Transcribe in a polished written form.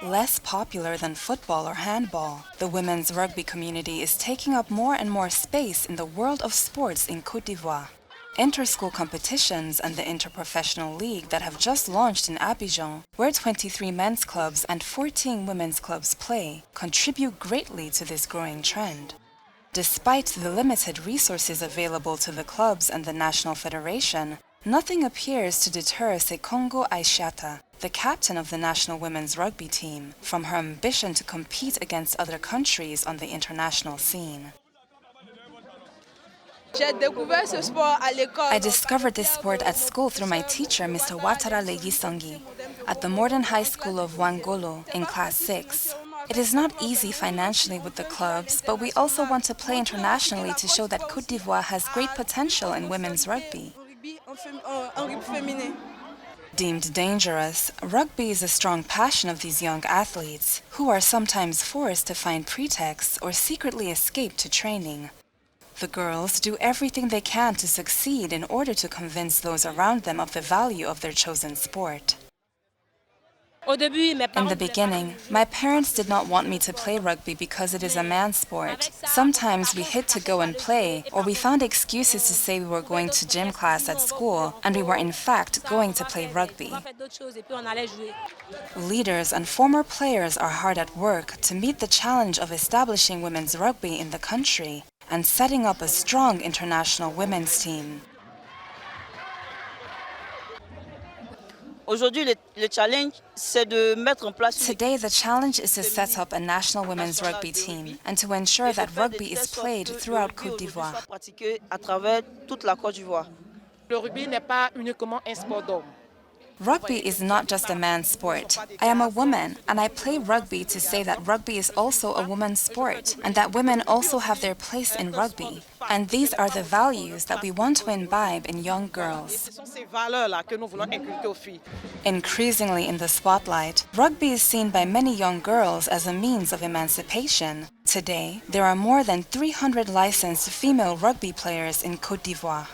Less popular than football or handball, the women's rugby community is taking up more and more space in the world of sports in Côte d'Ivoire. Inter-school competitions and the interprofessional league that have just launched in Abidjan, where 23 men's clubs and 14 women's clubs play, contribute greatly to this growing trend. Despite the limited resources available to the clubs and the national federation, nothing appears to deter Sekongo Aishata, the captain of the national women's rugby team, from her ambition to compete against other countries on the international scene. I discovered this sport at school through my teacher, Mr. Ouattara Legisongi, at the Modern High School of Wangolo in Class 6. It is not easy financially with the clubs, but we also want to play internationally to show that Côte d'Ivoire has great potential in women's rugby. Deemed dangerous, rugby is a strong passion of these young athletes, who are sometimes forced to find pretexts or secretly escape to training. The girls do everything they can to succeed in order to convince those around them of the value of their chosen sport. In the beginning, my parents did not want me to play rugby because it is a man's sport. Sometimes we hid to go and play, or we found excuses to say we were going to gym class at school, and we were in fact going to play rugby. Leaders and former players are hard at work to meet the challenge of establishing women's rugby in the country and setting up a strong international women's team. Today, the challenge is to set up a national women's rugby team and to ensure that rugby is played throughout Côte d'Ivoire. Rugby is not just a man's sport. I am a woman, and I play rugby to say that rugby is also a woman's sport, and that women also have their place in rugby. And these are the values that we want to imbibe in young girls. Increasingly in the spotlight, rugby is seen by many young girls as a means of emancipation. Today, there are more than 300 licensed female rugby players in Côte d'Ivoire.